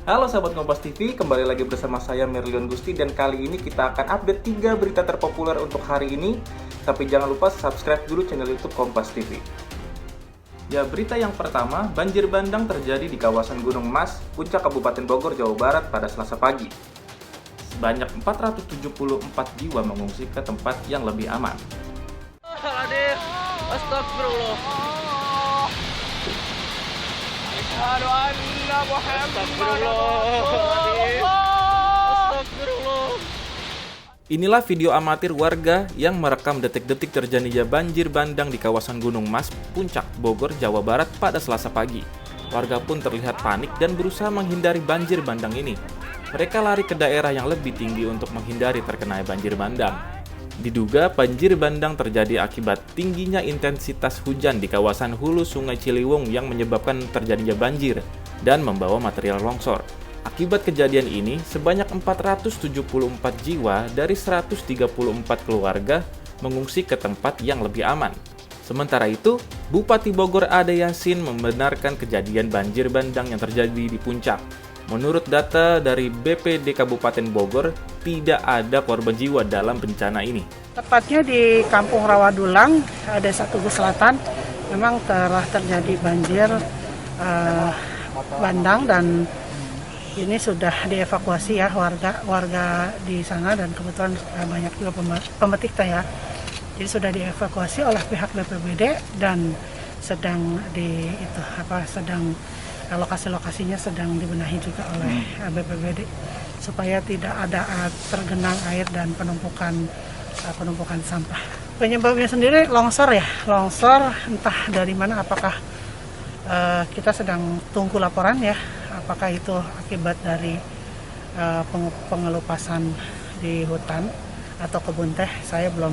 Halo sahabat Kompas TV, kembali lagi bersama saya Merlion Gusti dan kali ini kita akan update 3 berita terpopuler untuk hari ini. Tapi jangan lupa subscribe dulu channel YouTube Kompas TV. Ya, berita yang pertama, banjir bandang terjadi di kawasan Gunung Mas, Puncak Kabupaten Bogor, Jawa Barat pada Selasa pagi. Sebanyak 474 jiwa mengungsi ke tempat yang lebih aman. Astagfirullah. Asyhadu anna Muhammadar Astagfirullah. Inilah video amatir warga yang merekam detik-detik terjadinya banjir bandang di kawasan Gunung Mas, Puncak Bogor, Jawa Barat pada Selasa pagi. Warga pun terlihat panik dan berusaha menghindari banjir bandang ini. Mereka lari ke daerah yang lebih tinggi untuk menghindari terkena banjir bandang. Diduga banjir bandang terjadi akibat tingginya intensitas hujan di kawasan hulu Sungai Ciliwung yang menyebabkan terjadinya banjir dan membawa material longsor. Akibat kejadian ini, sebanyak 474 jiwa dari 134 keluarga mengungsi ke tempat yang lebih aman. Sementara itu, Bupati Bogor Ade Yasin membenarkan kejadian banjir bandang yang terjadi di Puncak. Menurut data dari BPD Kabupaten Bogor, tidak ada korban jiwa dalam bencana ini. Tepatnya di Kampung Rawadulang, Desa Tugu Selatan, memang telah terjadi banjir bandang dan ini sudah dievakuasi ya warga di sana dan kebetulan banyak juga pemetik ya. Jadi sudah dievakuasi oleh pihak BPBD dan sedang lokasi-lokasinya sedang dibenahi juga oleh BPBD supaya tidak ada tergenang air dan penumpukan sampah. Penyebabnya sendiri longsor ya, longsor entah dari mana, apakah kita sedang tunggu laporan ya, apakah itu akibat dari pengelupasan di hutan atau kebun teh. Saya belum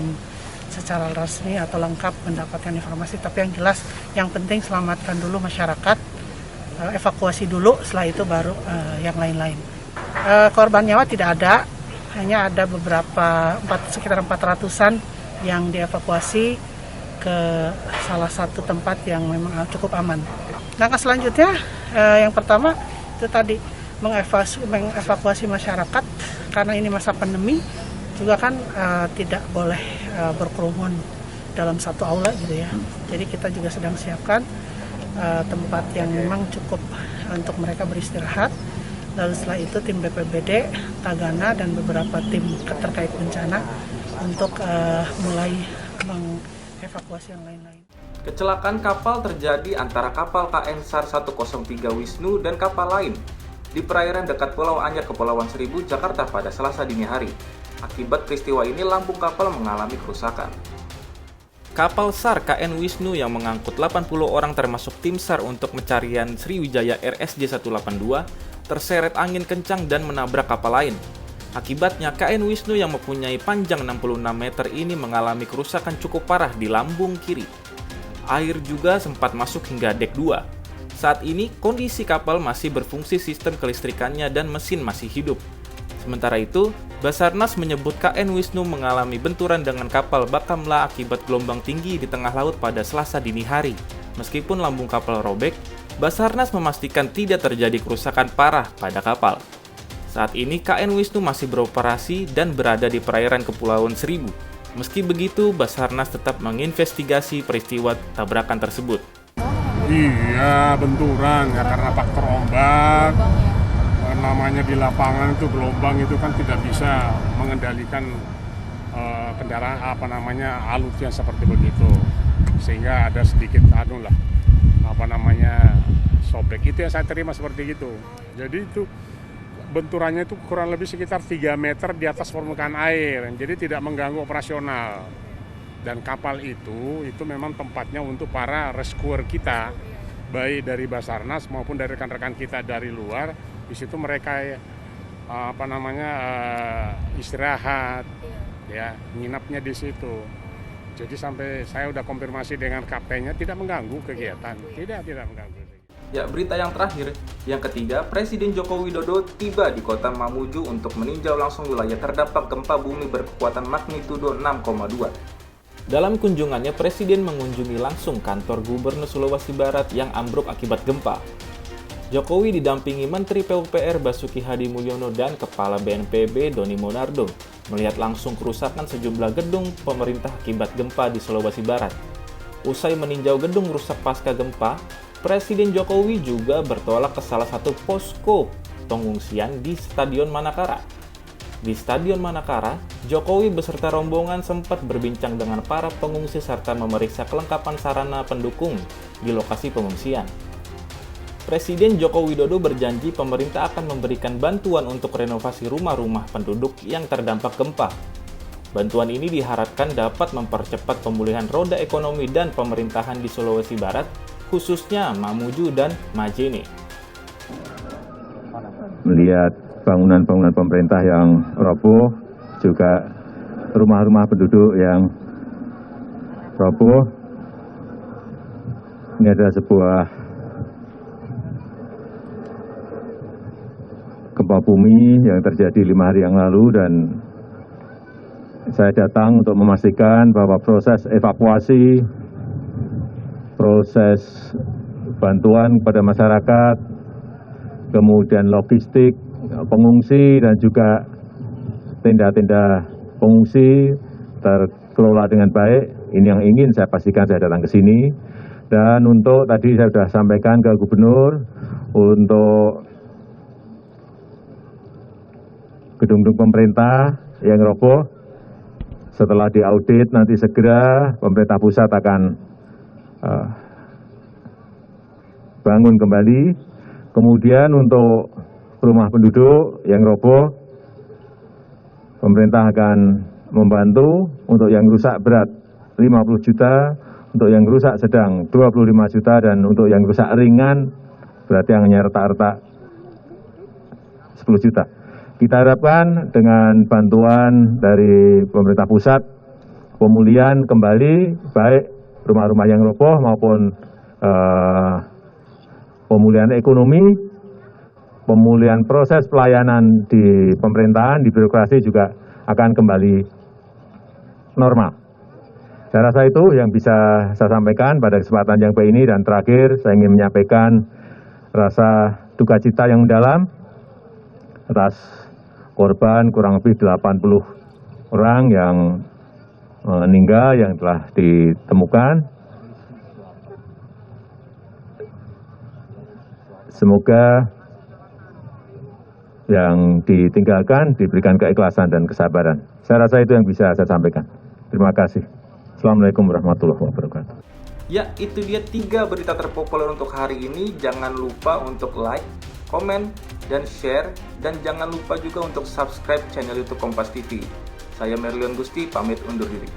secara resmi atau lengkap mendapatkan informasi, tapi yang jelas yang penting selamatkan dulu masyarakat, evakuasi dulu, setelah itu baru yang lain-lain. Korban nyawa tidak ada, hanya ada beberapa sekitar 400-an yang dievakuasi ke salah satu tempat yang memang cukup aman. Langkah selanjutnya yang pertama itu tadi mengevakuasi masyarakat karena ini masa pandemi juga kan tidak boleh berkerumun dalam satu aula gitu ya. Jadi kita juga sedang siapkan tempat yang memang cukup untuk mereka beristirahat. Lalu setelah itu tim BPBD, Tagana dan beberapa tim terkait bencana untuk mulai mengevakuasi yang lain-lain. Kecelakaan kapal terjadi antara kapal KN SAR 103 Wisnu dan kapal lain di perairan dekat Pulau Anyar, Kepulauan Seribu, Jakarta pada Selasa dini hari. Akibat peristiwa ini, lambung kapal mengalami kerusakan. Kapal SAR KN Wisnu yang mengangkut 80 orang termasuk tim SAR untuk pencarian Sriwijaya RSJ 182 terseret angin kencang dan menabrak kapal lain. Akibatnya KN Wisnu yang mempunyai panjang 66 meter ini mengalami kerusakan cukup parah di lambung kiri. Air juga sempat masuk hingga dek 2. Saat ini kondisi kapal masih berfungsi sistem kelistrikannya dan mesin masih hidup. Sementara itu, Basarnas menyebut KN Wisnu mengalami benturan dengan kapal Bakamla akibat gelombang tinggi di tengah laut pada Selasa dini hari. Meskipun lambung kapal robek, Basarnas memastikan tidak terjadi kerusakan parah pada kapal. Saat ini KN Wisnu masih beroperasi dan berada di perairan Kepulauan Seribu. Meski begitu, Basarnas tetap menginvestigasi peristiwa tabrakan tersebut. Iya, benturan ya karena faktor ombak. Namanya di lapangan itu gelombang itu kan tidak bisa mengendalikan kendaraan alutnya seperti begitu, sehingga ada sedikit sobek. Itu yang saya terima seperti itu. Jadi itu benturannya itu kurang lebih sekitar 3 meter di atas permukaan air, jadi tidak mengganggu operasional. Dan kapal itu memang tempatnya untuk para rescuer kita, baik dari Basarnas maupun dari rekan-rekan kita dari luar. Di situ mereka istirahat, ya, nginapnya di situ. Jadi sampai saya udah konfirmasi dengan kaptennya, tidak mengganggu kegiatan, tidak mengganggu. Ya, berita yang terakhir, yang ketiga, Presiden Joko Widodo tiba di kota Mamuju untuk meninjau langsung wilayah terdampak gempa bumi berkekuatan magnitudo 6,2. Dalam kunjungannya, Presiden mengunjungi langsung kantor Gubernur Sulawesi Barat yang ambruk akibat gempa. Jokowi didampingi Menteri PUPR Basuki Hadi Mulyono dan Kepala BNPB Doni Monardo melihat langsung kerusakan sejumlah gedung pemerintah akibat gempa di Sulawesi Barat. Usai meninjau gedung rusak pasca gempa, Presiden Jokowi juga bertolak ke salah satu posko pengungsian di Stadion Manakara. Di Stadion Manakara, Jokowi beserta rombongan sempat berbincang dengan para pengungsi serta memeriksa kelengkapan sarana pendukung di lokasi pengungsian. Presiden Joko Widodo berjanji pemerintah akan memberikan bantuan untuk renovasi rumah-rumah penduduk yang terdampak gempa. Bantuan ini diharapkan dapat mempercepat pemulihan roda ekonomi dan pemerintahan di Sulawesi Barat, khususnya Mamuju dan Majene. Melihat bangunan-bangunan pemerintah yang roboh, juga rumah-rumah penduduk yang roboh, ini adalah sebuah gempa bumi yang terjadi 5 hari yang lalu, dan saya datang untuk memastikan bahwa proses evakuasi, proses bantuan kepada masyarakat, kemudian logistik pengungsi dan juga tenda-tenda pengungsi terkelola dengan baik. Ini yang ingin saya pastikan saya datang ke sini. Dan untuk tadi saya sudah sampaikan ke Gubernur untuk gedung-gedung pemerintah yang roboh, setelah diaudit nanti segera pemerintah pusat akan bangun kembali. Kemudian untuk rumah penduduk yang roboh, pemerintah akan membantu. Untuk yang rusak berat 50 juta, untuk yang rusak sedang 25 juta, dan untuk yang rusak ringan berarti yang hanya retak-retak 10 juta. Kita harapkan dengan bantuan dari pemerintah pusat, pemulihan kembali baik rumah-rumah yang roboh maupun pemulihan ekonomi, pemulihan proses pelayanan di pemerintahan, di birokrasi juga akan kembali normal. Saya rasa itu yang bisa saya sampaikan pada kesempatan yang baik ini. Dan terakhir, saya ingin menyampaikan rasa duka cita yang mendalam atas korban kurang lebih 80 orang yang meninggal yang telah ditemukan. Semoga yang ditinggalkan diberikan keikhlasan dan kesabaran. Saya rasa itu yang bisa saya sampaikan. Terima kasih. Assalamualaikum warahmatullahi wabarakatuh. Ya, itu dia 3 berita terpopuler untuk hari ini. Jangan lupa untuk like, komen, dan share. Dan jangan lupa juga untuk subscribe channel YouTube Kompas TV. Saya Merlion Gusti, pamit undur diri.